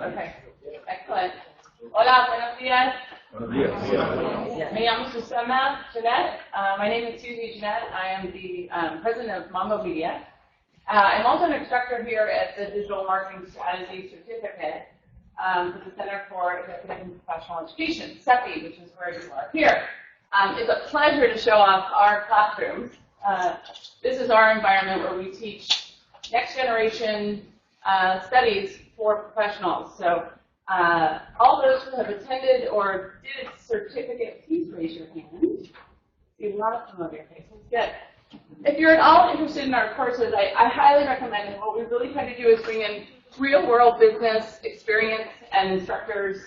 Okay, excellent. Hola, buenos días. Buenos días. Me llamo Susana Jeanette. My name is Susie Jeanette. I am the president of Mambo Media. I'm also an instructor here at the Digital Marketing Strategy Certificate for the Center for Executive and Professional Education, CEPI, which is where you are here. It's a pleasure to show off our classrooms. This is our environment where we teach next generation studies for professionals. So all those who have attended or did a certificate, please raise your hand. See a lot of familiar faces. Good. If you're at all interested in our courses, I highly recommend it. What we really try to do is bring in real-world business experience and instructors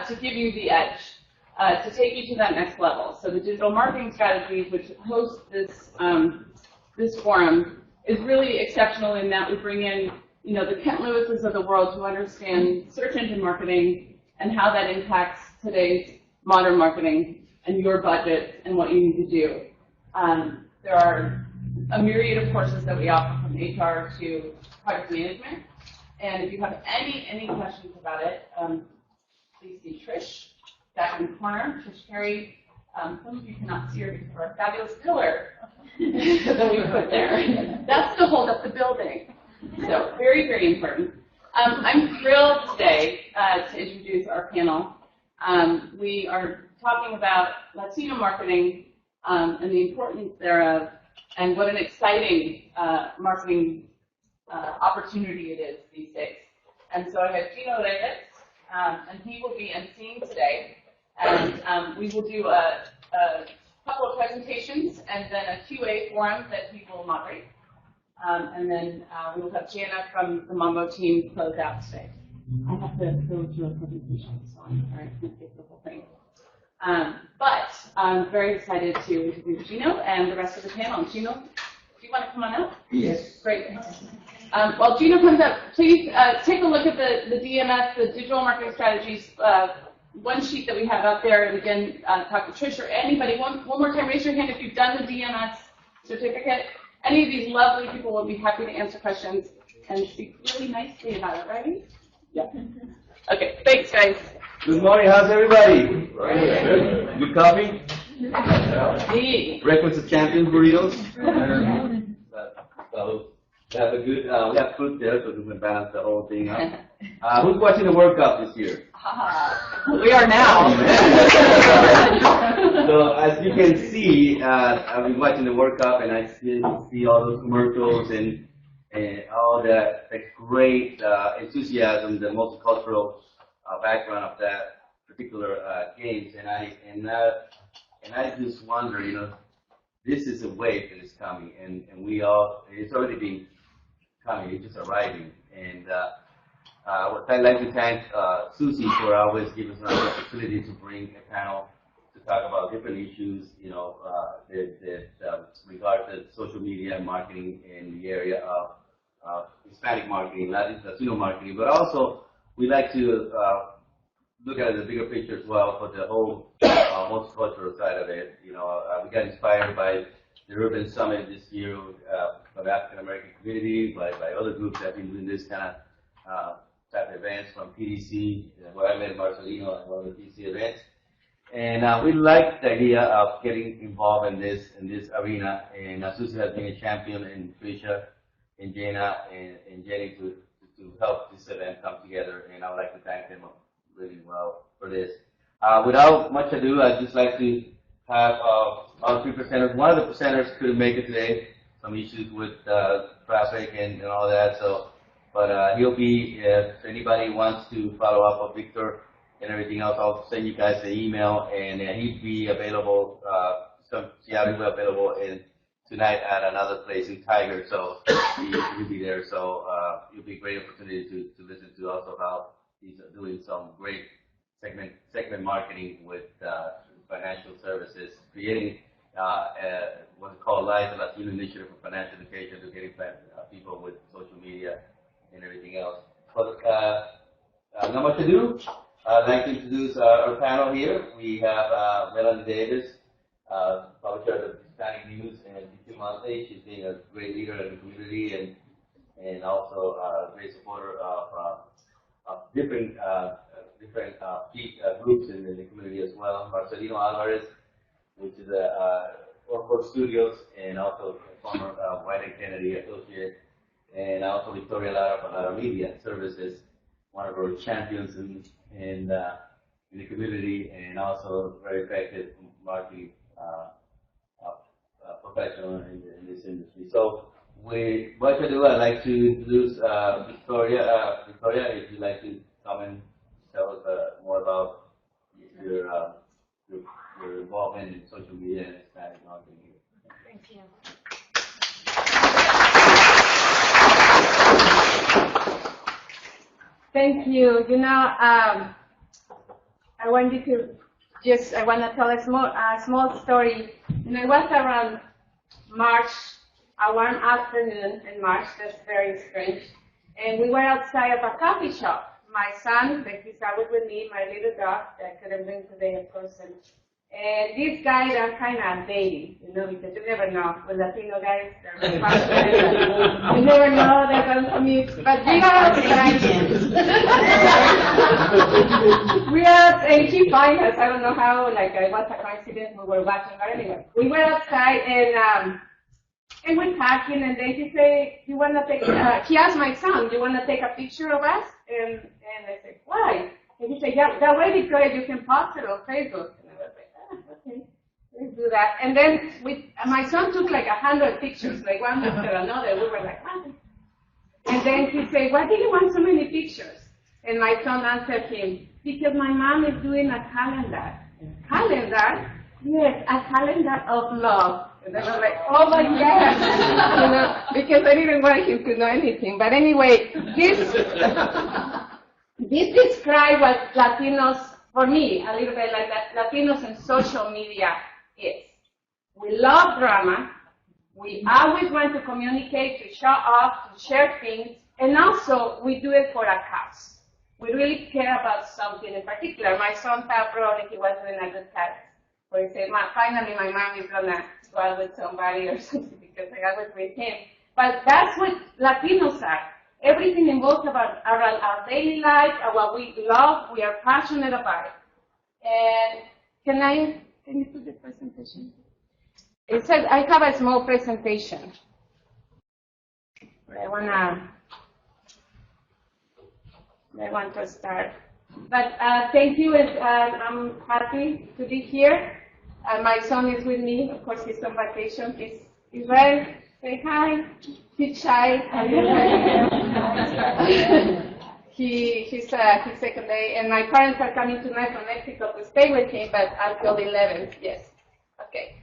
to give you the edge, to take you to that next level. So the Digital Marketing Strategy, which hosts this forum, is really exceptional in that we bring in the Kent Lewises of the world who understand search engine marketing and how that impacts today's modern marketing and your budget and what you need to do. There are a myriad of courses that we offer from HR to project management. And if you have any questions about it, please see Trish back in the corner. Trish Carey. Some of you cannot see her because of our fabulous pillar that we put there. That's to hold up the building. So very, very important. I'm thrilled today to introduce our panel. We are talking about Latino marketing and the importance thereof, and what an exciting marketing opportunity it is these days. And so I have Gino Reyes, and he will be emceeing today. And we will do a couple of presentations and then a QA forum that he will moderate. And then we will have Jana from the Mambo team close out today. I have to go to a presentation, so I'm sorry, I can't take the whole thing. But I'm very excited to introduce Gino and the rest of the panel. Gino, do you want to come on up? Yes. Great. While Gino comes up, please take a look at the DMS, the Digital Marketing Strategies one sheet that we have out there. And again, talk to Trish or anybody. One more time, raise your hand if you've done the DMS certificate. Any of these lovely people will be happy to answer questions and speak really nicely about it, right? Yeah. Okay, thanks, guys. Good morning, how's everybody? Good coffee? Yeah. Breakfast of Champions burritos? So, we have a good, we have fruit there, so we can balance the whole thing up. Who's watching the World Cup this year? We are now. So, as you can see, I've been watching the World Cup, and I see all those commercials and all the great enthusiasm, the multicultural background of that particular games, and I just wonder, this is a wave that is coming, and it's already been coming, it's just arriving, and I'd like to thank Susie for always giving us an opportunity to bring a panel to talk about different issues, that regard to social media and marketing in the area of Hispanic marketing, Latino marketing, but also we like to look at the bigger picture as well for the whole multicultural side of it. We got inspired by the Urban Summit this year by the African American community, by other groups that have been doing this kind of type of events from PDC, where I met Marcelino at one of the PDC events. And we like the idea of getting involved in this arena. And Susie has been a champion, and Tricia, and Jana, and Jenny to help this event come together, and I would like to thank them really well for this. Without much ado, I'd just like to have all three presenters. One of the presenters couldn't make it today, some issues with traffic and all that, but he'll be, if anybody wants to follow up with Victor and everything else, I'll send you guys the email, and he'd be available, he'll be available tonight at another place in Tiger, so he'll be there. So it'll be a great opportunity to listen to also how he's doing some great segment marketing with financial services, creating what's called LIFE, the Latino Initiative for Financial Education, to getting people with social media and everything else. But not much to do. I'd like to introduce our panel here. We have Melanie Davis, publisher of the Hispanic News and DQ Monthly. She's been a great leader in the community and also a great supporter of different groups in the community as well. Marcelino Alvarez, which is a Orco Studios, and also former White and Kennedy associate, and also Victoria Lara from Lara Media Services, one of our champions in the community, and also very effective marketing professional in this industry. So, what to do? I'd like to introduce Victoria. Victoria, if you'd like to come and tell us more about your involvement in social media and Hispanic marketing here. Thank you. Thank you. You know, I want to tell a small story. And it was around March, one afternoon in March. That's very strange. And we were outside of a coffee shop. My son, that he's out with me, my little dog, that I couldn't bring today, of course, and this guy that I'm kind of dating, you know, because you never know with Latino guys, they're really passionate. You never know, they're going to meet. But we are outside. And he found us. I don't know how, like, it was a coincidence. We were watching, but anyway, we were outside and we're talking, and then he said, "You want to take?" He asked my son, "You want to take a picture of us?" And I said, "Why?" And he said, "Yeah, that way, Victoria, you can post it on Facebook." And I was like, "Okay, let's do that." And then my son took like 100 pictures, like one after another. We were like, "What?" And then he said, "Why do you want so many pictures?" And my son answered him, "Because my mom is doing a calendar." Calendar? Yes, a calendar of love. And then I was like, "Oh my God," you know, because I didn't want him to know anything. But anyway, this describes what Latinos, for me, a little bit like that, Latinos in social media is. We love drama. We always want to communicate, to show off, to share things, and also we do it for a cause. We really care about something in particular. My son thought probably he was doing a good cause. Or he said, finally my mom is going to go out with somebody or something because I was with him. But that's what Latinos are. Everything involves about our daily life, what we love, we are passionate about it. And can you put the presentation? It says I have a small presentation. I want to start. But thank you, and I'm happy to be here. My son is with me. Of course, he's on vacation. He's right. Say hi. He's shy. He's second day, and my parents are coming tonight from Mexico to stay with him, but until the 11th, yes. Okay.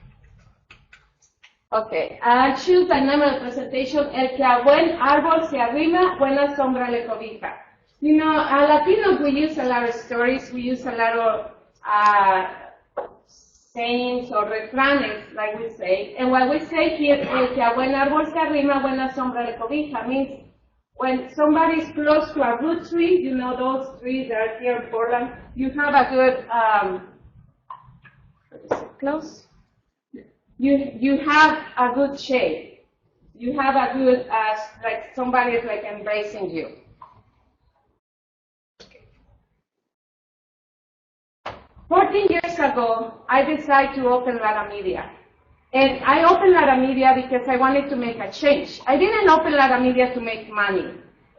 Okay. I choose the name of the presentation, El que a buen árbol se arrima, buena sombra le cobija. You know, Latinos, we use a lot of stories. We use a lot of sayings or refranes, like we say. And what we say here, el que a buen árbol se arrima, buena sombra le cobija, means when somebody is close to a root tree, you know those trees that are here in Portland, you have a good, close? You have a good shade. You have a good, like somebody is like embracing you. 14 years ago, I decided to open Lara Media. And I opened Lara Media because I wanted to make a change. I didn't open Lara Media to make money.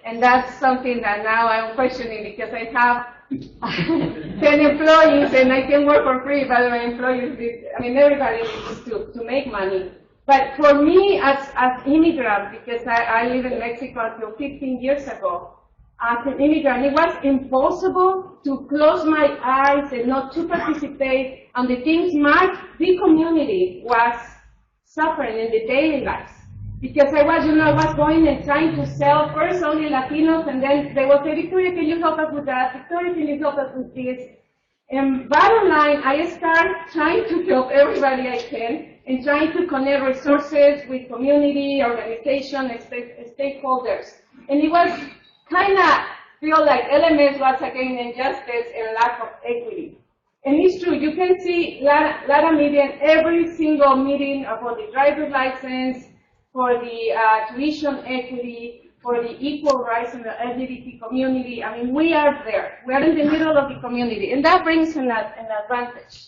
And that's something that now I'm questioning because I have 10 employees and I can work for free, but my employees, everybody needs to make money. But for me, as immigrant, because I live in Mexico until 15 years ago, as an immigrant, it was impossible to close my eyes and not to participate on the things my big community was suffering in the daily lives. Because I was going and trying to sell first only Latinos, and then they would say, Victoria, can you help us with that? Victoria, can you help us with this? And bottom line, I start trying to help everybody I can and trying to connect resources with community, organization, stakeholders. And it was kind of feel like LMS was against injustice and lack of equity. And it's true, you can see Lara Media in every single meeting for the driver's license, for the tuition equity, for the equal rights in the LGBT community. I mean, we are there. We are in the middle of the community, and that brings an advantage.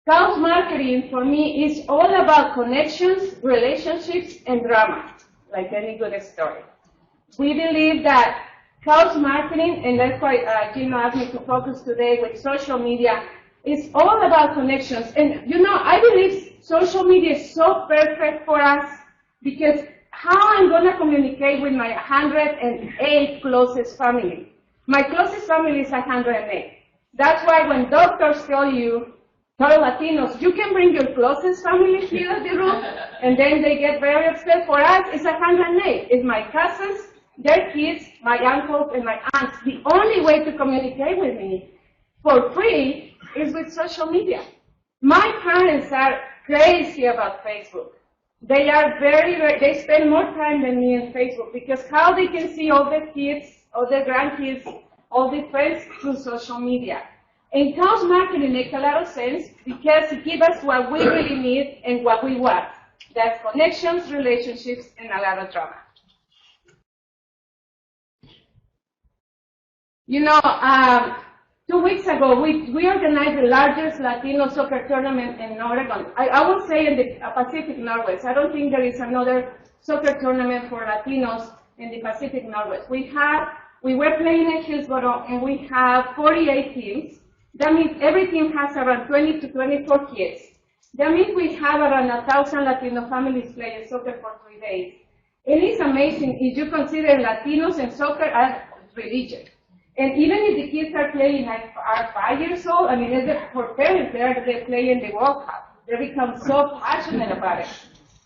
Cause marketing, for me, is all about connections, relationships, and drama, like any good story. We believe that cause marketing, and that's why Gino asked me to focus today with social media, is all about connections. And, you know, I believe social media is so perfect for us because how I'm going to communicate with my 108 closest family? My closest family is 108. That's why when doctors tell Latinos, you can bring your closest family here in the room, and then they get very upset. For us, it's 108. It's my cousins, their kids, my uncles, and my aunts. The only way to communicate with me for free is with social media. My parents are crazy about Facebook. They are they spend more time than me in Facebook because how they can see all their kids, all their grandkids, all their friends through social media. And cause marketing makes a lot of sense because it gives us what we really need and what we want. That's connections, relationships, and a lot of drama. You know, 2 weeks ago, we organized the largest Latino soccer tournament in Oregon. I would say in the Pacific Northwest. I don't think there is another soccer tournament for Latinos in the Pacific Northwest. We were playing in Hillsboro, and we have 48 teams. That means every team has around 20 to 24 kids. That means we have around 1,000 Latino families playing soccer for 3 days. It is amazing if you consider Latinos and soccer as religion. And even if the kids are playing like are 5 years old, I mean, for parents, they play in the World Cup. They become so passionate about it.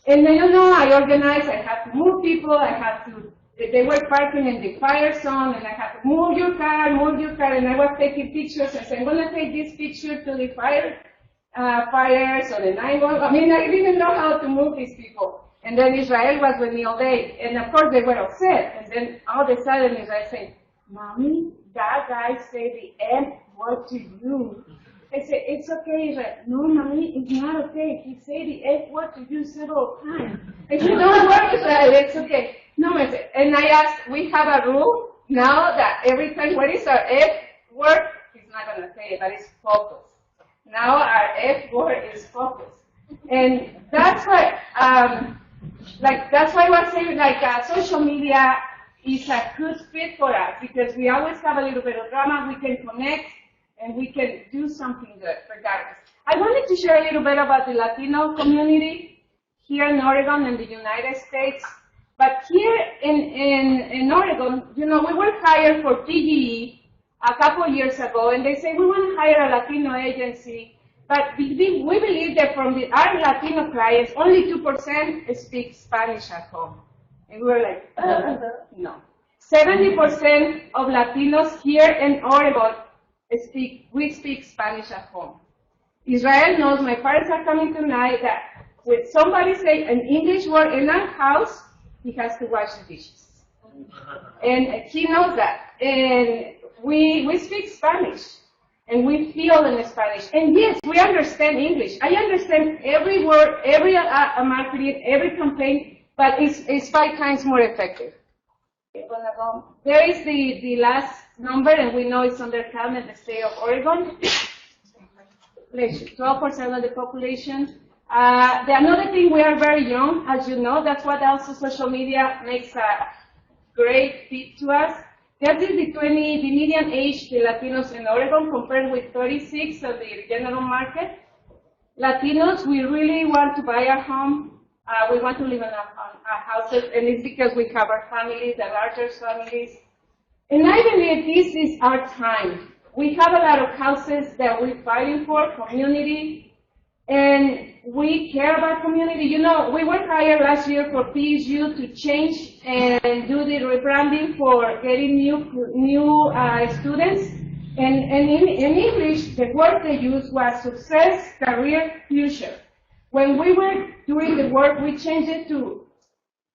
And then, you know, I have to move people, they were parking in the fire zone, and I had to move your car, and I was taking pictures, and said, I'm going to take this picture to the fires or the 911. I mean, I didn't know how to move these people. And then Israel was with me all day, and of course they were upset. And then all of a sudden Israel said, Mommy, that guy said the F word to you. I said, it's okay, Israel. No, Mommy, it's not okay. He said the F word to you several times. I said, don't worry, Israel, it's okay. No, I said, and I asked, we have a rule now that every time, what is our F word? He's not going to say it, but it's focus. Now our F word is focus. And that's why, that's why I was saying, social media is a good fit for us because we always have a little bit of drama, we can connect, and we can do something good regardless. I wanted to share a little bit about the Latino community here in Oregon and the United States. But here in Oregon, you know, we were hired for PGE a couple of years ago, and they said we want to hire a Latino agency, but we believe that from our Latino clients, only 2% speak Spanish at home. And we were like, no. 70% of Latinos here in Oregon we speak Spanish at home. Israel knows, my parents are coming tonight, that when somebody say an English word in our house, he has to wash the dishes. And he knows that. And we speak Spanish. And we feel in Spanish. And yes, we understand English. I understand every word, every marketing, every campaign, but it's 5 times more effective. There is the last number, and we know it's undercount in the state of Oregon. 12% of the population. Another thing, we are very young, as you know. That's what also social media makes a great fit to us. That is the median age the Latinos in Oregon compared with 36 of the general market. Latinos, we really want to buy a home. We want to live in our houses, and it's because we have our families, the larger families. And I believe this is our time. We have a lot of houses that we're fighting for, community, and we care about community. You know, we were hired last year for PSU to change and do the rebranding for getting new students. And in English, the word they used was success, career, future. When we were doing the work, we changed it to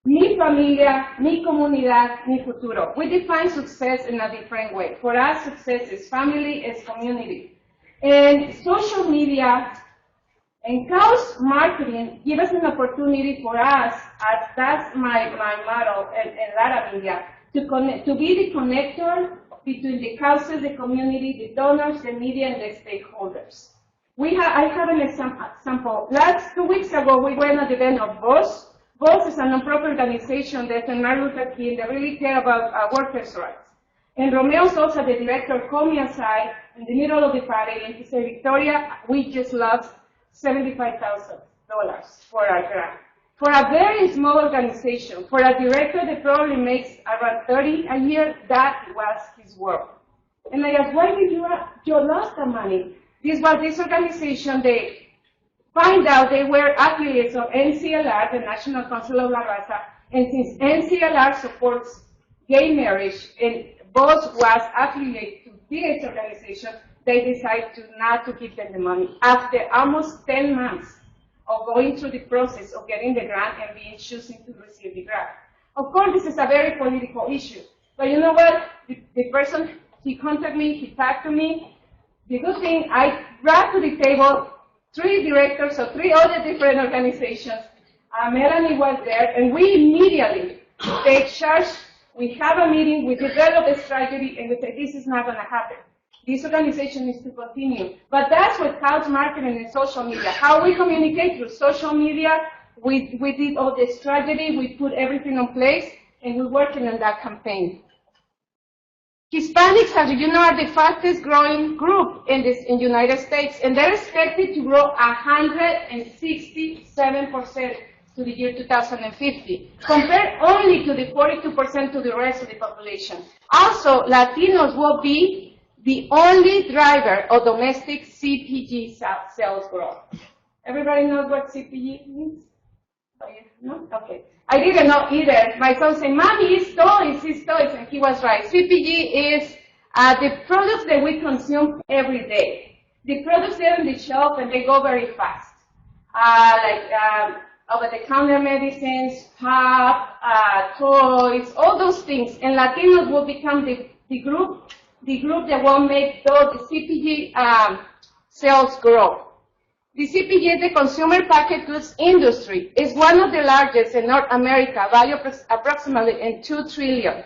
mi familia, mi comunidad, mi futuro. We define success in a different way. For us, success is family, is community. And social media And cause marketing gives us an opportunity for us, as that's my model in Lara Media, to be the connector between the causes, the community, the donors, the media, and the stakeholders. I have an example. 2 weeks ago, we went at the event of BOSS. BOSS is a non-profit organization that in Martin Luther King, they really care about workers' rights. And Romeo Sosa, the director, called me aside in the middle of the party, and he said, Victoria, we just lost $75,000 for our grant. For a very small organization, for a director that probably makes around 30 a year, that was his work. And I asked, why did you lost the money? This organization, they find out they were affiliates of NCLR, the National Council of La Raza, and since NCLR supports gay marriage, and BOSS was affiliated to this organization, they decided not to give them the money. After almost 10 months of going through the process of getting the grant and choosing to receive the grant. Of course, this is a very political issue. But you know what? The person, he contacted me, he talked to me. The good thing, I brought to the table 3 directors of 3 other different organizations. Melanie was there, and we immediately take charge. We have a meeting, we develop a strategy, and we say, this is not going to happen. This organization needs to continue. But that's what counts marketing and social media. How we communicate through social media, we did all the strategy, we put everything in place, and we're working on that campaign. Hispanics, as you know, are the fastest growing group in the United States, and they're expected to grow 167% to the year 2050, compared only to the 42% to the rest of the population. Also, Latinos will be the only driver of domestic CPG sales growth. Everybody knows what CPG means? No? Okay. I didn't know either. My son said, Mommy, it's toys, and he was right. CPG is the products that we consume every day. The products there on the shelf, and they go very fast. Over-the-counter medicines, pop, toys, all those things. And Latinos will become the group that will make the CPG sales grow. The CPG, the consumer packaged goods industry, is one of the largest in North America, valued approximately in $2 trillion.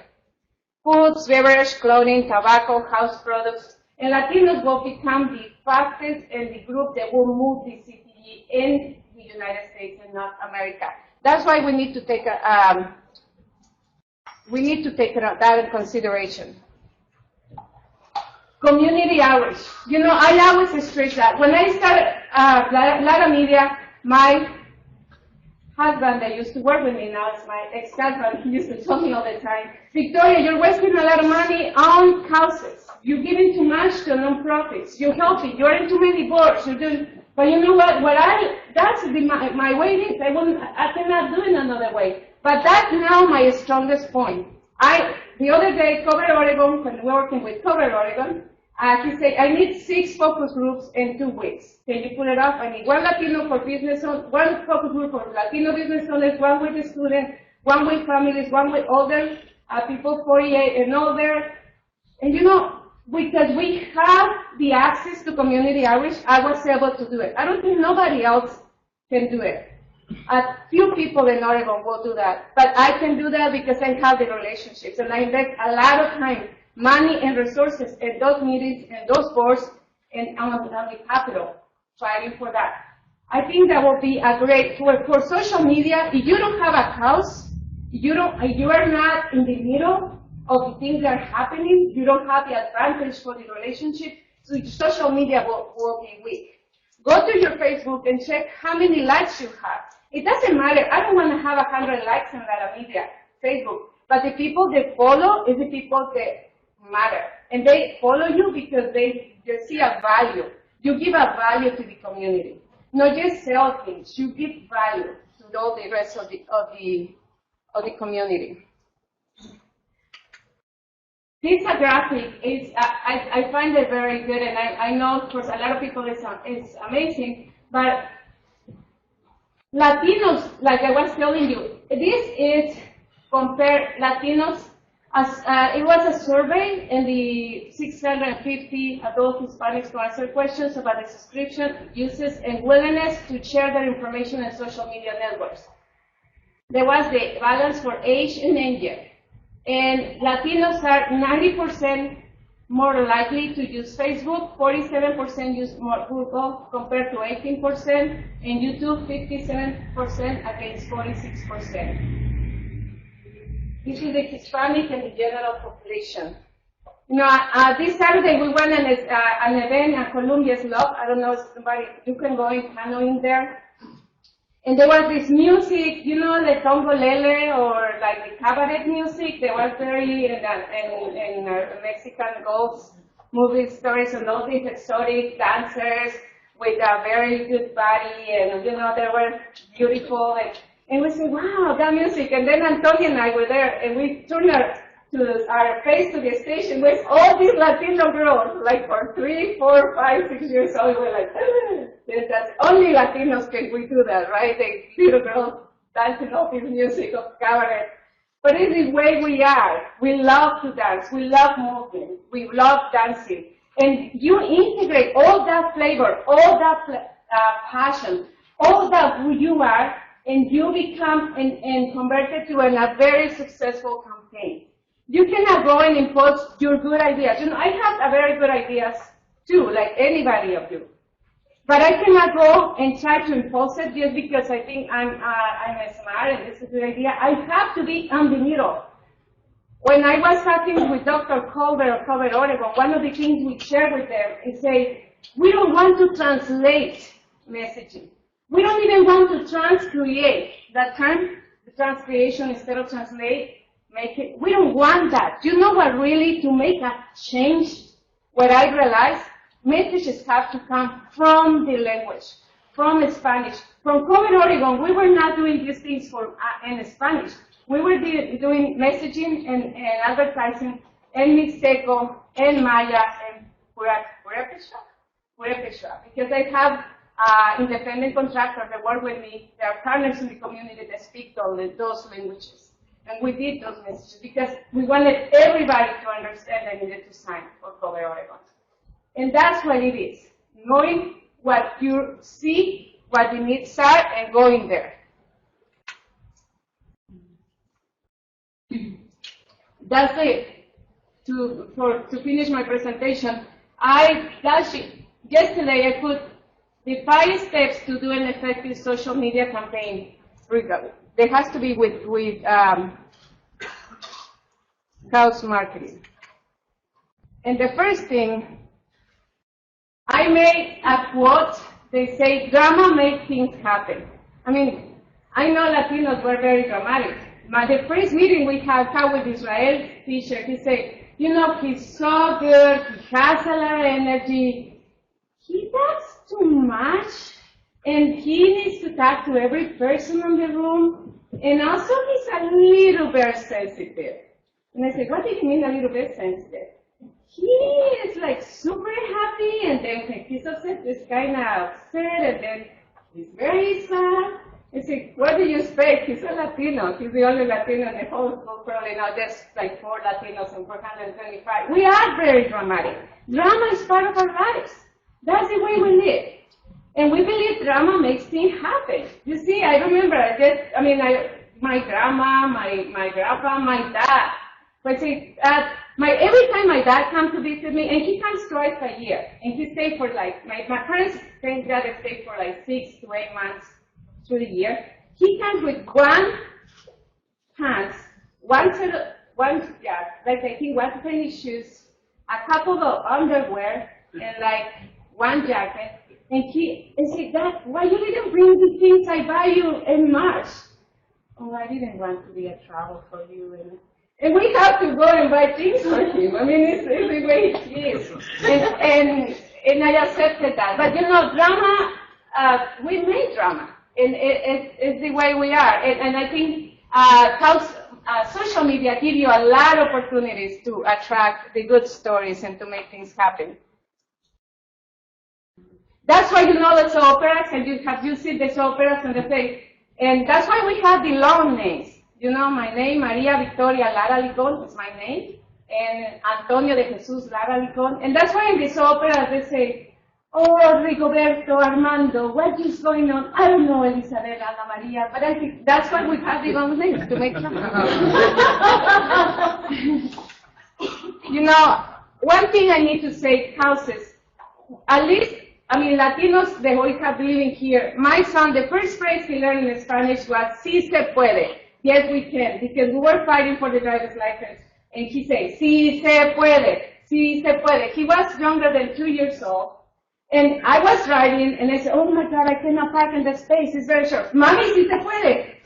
Foods, beverage, clothing, tobacco, house products, and Latinos will become the fastest and the group that will move the CPG in the United States and North America. That's why we need to take that in consideration. Community outreach. You know, I always stress that. When I started Lara Media, my husband that used to work with me, now it's my ex-husband, he used to tell me all the time, Victoria, you're wasting a lot of money on causes. You're giving too much to non-profits. You're helping. You're in too many boards. You're doing, but you know what? That's my way it is. I cannot do it another way. But that's now my strongest point. The other day, Cover Oregon, when we were working with Cover Oregon, he said, I need 6 focus groups in 2 weeks. Can you pull it off? I need 1 Latino for business owners, 1 focus group for Latino business owners, 1 with the students, 1 with families, 1 with older people 48 and older. And you know, because we have the access to community outreach, I was able to do it. I don't think nobody else can do it. A few people in Oregon will do that, but I can do that because I have the relationships, and I invest a lot of time, money, and resources in those meetings and those boards and on the Capitol, fighting for that. I think that will be a great for social media. If you don't have a cause, you are not in the middle of the things that are happening. You don't have the advantage for the relationship. So social media will be weak. Go to your Facebook and check how many likes you have. It doesn't matter. I don't want to have 100 likes on Lara Media, Facebook. But the people that follow is the people that matter. And they follow you because they see a value. You give a value to the community. Not just sell things. You give value to all the rest of the community. This graphic is, I find it very good, and I know for a lot of people it's amazing, but Latinos, like I was telling you, this is compare Latinos It was a survey, and the 650 adult Hispanics to answer questions about the subscription uses and willingness to share their information in social media networks. There was the balance for age and gender. And Latinos are 90% more likely to use Facebook, 47% use more Google compared to 18%, and YouTube 57% against 46%. This is the Hispanic and the general population. You know, this Saturday we went an event at Columbia's Love. I don't know if somebody, you can go in canoeing there. And there was this music, you know, like tongolele or like the cabaret music. They were very in Mexican ghost movie stories and all these exotic dancers with a very good body, and you know, they were beautiful. And we said, wow, that music. And then Antonio and I were there, and we turned our face to the station with all these Latino girls, like for 3, 4, 5, 6 years old. We were like, that's only Latinos can we do that, right? The little girls dancing all this music of cabaret. But it's the way we are. We love to dance. We love moving. We love dancing. And you integrate all that flavor, all that passion, all that who you are, and you become and convert it to a very successful campaign. You cannot go and impose your good ideas. You know, I have very good ideas too, like anybody of you. But I cannot go and try to impose it just because I think I'm smart and this is a good idea. I have to be on the middle. When I was talking with Dr. Culver of Culver, Oregon, one of the things we share with them is say, we don't want to translate messaging. We don't even want to transcreate. That term, the transcreation instead of translate, make it. We don't want that. You know what really, to make a change, what I realized, messages have to come from the language, from Spanish. From Culver, Oregon, we were not doing these things in Spanish. We were doing messaging and advertising in Mixteco, and Maya, and Purépecha, because I have independent contractors that work with me. There are partners in the community that speak those languages. And we did those messages because we wanted everybody to understand and needed to sign for Culver, Oregon. And that's what it is, knowing what you see, what the needs are, and going there. That's it. To finish my presentation, yesterday I put the 5 steps to do an effective social media campaign. There has to be with house marketing. And the first thing, I made a quote. They say, drama makes things happen. I mean, I know Latinos were very dramatic. But the first meeting we had with Israel teacher, he said, you know, he's so good, he has a lot of energy. He does too much, and he needs to talk to every person in the room. And also, he's a little bit sensitive. And I said, what do you mean a little bit sensitive? He is like super happy, and then when he's upset, he's kind of upset, and then he's very sad. I said, what do you expect? He's a Latino. He's the only Latino in the whole school, probably not. There's like 4 Latinos and 425. We are very dramatic. Drama is part of our lives. That's the way we live. And we believe drama makes things happen. You see, I remember, my grandma, my grandpa, my dad. But see, every time my dad comes to visit me, and he comes twice a year, and he stays for like, my parents, thank God, they stay for like 6 to 8 months through the year. He comes with one pants, one pair of shoes, a couple of underwear, and like one jacket. And he said, Dad, why you didn't bring the things I buy you in March? Oh, I didn't want to be a trouble for you. And we have to go and buy things for him. I mean, it's the way he is. And I accepted that. But you know, drama, we make drama. And it's the way we are. And I think social media give you a lot of opportunities to attract the good stories and to make things happen. That's why you know the soap operas, and you seen the soap operas on the face. And that's why we have the long names. You know my name, Maria Victoria Lara Licon is my name, and Antonio de Jesus Lara Licon. And that's why in this opera they say, oh, Rigoberto, Armando, what is going on? I don't know, Elizabeth, Ana Maria, but I think that's why we have the wrong names to make sure. You know, one thing I need to say, houses, at least, I mean, Latinos, they always have living here. My son, the first phrase he learned in Spanish was, sí se puede. Yes, we can, because we were fighting for the driver's license. And he said, sí se puede, sí se puede. He was younger than 2 years old. And I was driving, and I said, oh my God, I cannot park in the space, it's very short. Mami, si se puede.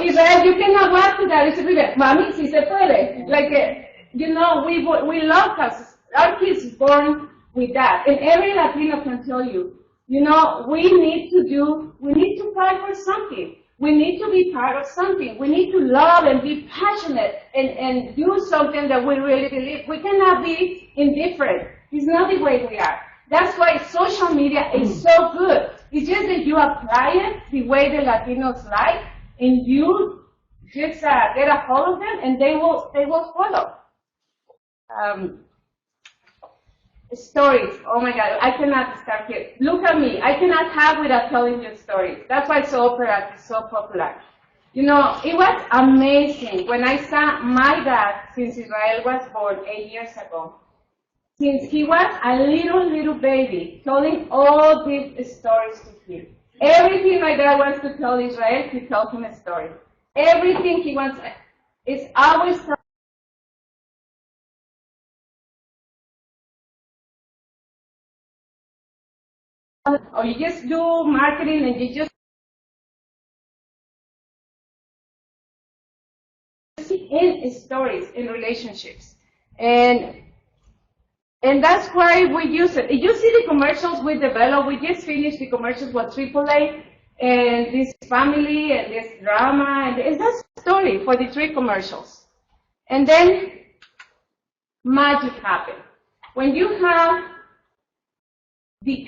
He said, you cannot walk to that. He said, Mami, si se puede. Like, you know, we love us. Our kids born with that. And every Latino can tell you, you know, we need to fight for something. We need to be part of something. We need to love and be passionate and do something that we really believe. We cannot be indifferent. It's not the way we are. That's why social media is so good. It's just that you apply it the way the Latinos like, and you just get a hold of them, and they will follow. Stories. Oh my God, I cannot start here. Look at me. I cannot have without telling you stories. That's why soap opera is so popular. You know, it was amazing when I saw my dad, since Israel was born 8 years ago. Since he was a little baby, telling all these stories to him. Everything my dad wants to tell Israel, he tells him a story. Everything he wants is always or you just do marketing and you just in stories, in relationships. And that's why we use it. You see the commercials we develop, we just finished the commercials with AAA and this family and this drama, and that's a story for the 3 commercials. And then magic happens. When you have the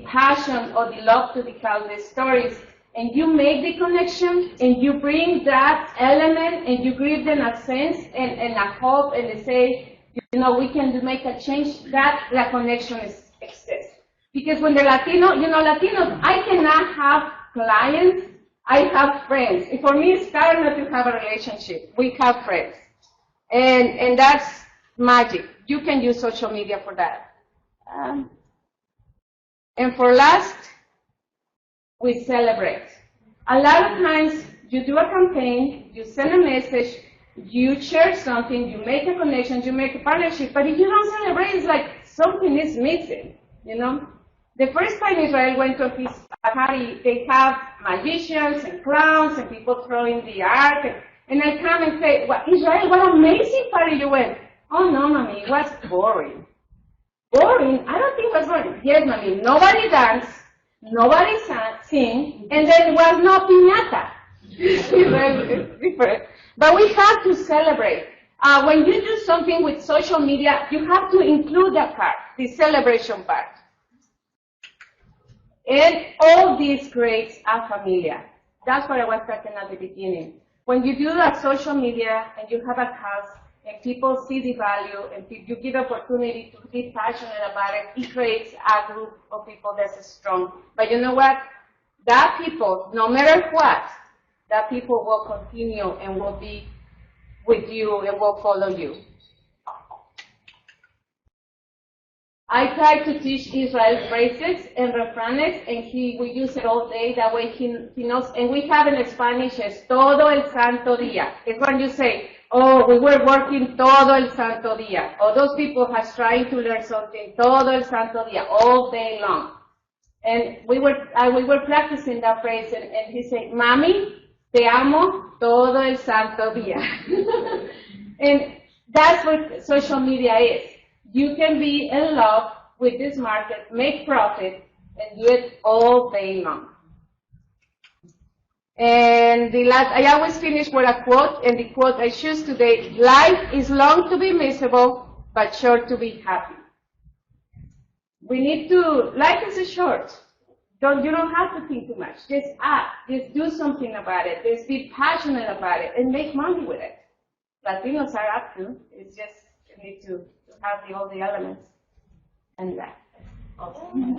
passion or the love to tell the stories, and you make the connection, and you bring that element, and you give them a sense and a hope, and they say, you know, we can make a change, that the connection exists. Because when the Latino, you know, Latinos, I cannot have clients, I have friends. And for me, it's hard not to have a relationship. We have friends. And that's magic. You can use social media for that. And for last, we celebrate. A lot of times, you do a campaign, you send a message, you share something, you make a connection, you make a partnership, but if you don't celebrate, it's like something is missing, you know? The first time Israel went to his party, they have magicians and clowns and people throwing the ark, and I come and say, well, Israel, what amazing party you went. Oh no, mommy, it was boring. Boring? I don't think it was boring. Yes, mommy, nobody danced, nobody sing, and there was no piñata. It's different. But we have to celebrate. When you do something with social media, you have to include that part, the celebration part. And all this creates a familia. That's what I was talking at the beginning. When you do that social media and you have a cause and people see the value and you give opportunity to be passionate about it, it creates a group of people that's strong. But you know what? That people, no matter what, that people will continue and will be with you and will follow you. I try to teach Israel phrases and refranes, and we use it all day. That way he knows. And we have in Spanish es todo el santo día. It's when you say, oh, we were working todo el santo día. Or those people has trying to learn something todo el santo día, all day long. And we were practicing that phrase, and he said, Mami, te amo todo el santo día. And that's what social media is. You can be in love with this market, make profit, and do it all day long. And I always finish with a quote, and the quote I choose today, life is long to be miserable, but short to be happy. We need to, life is short. You don't have to think too much. Just act. Just do something about it. Just be passionate about it and make money with it. Latinos are up to. It's just you need to have all the elements and that. Awesome.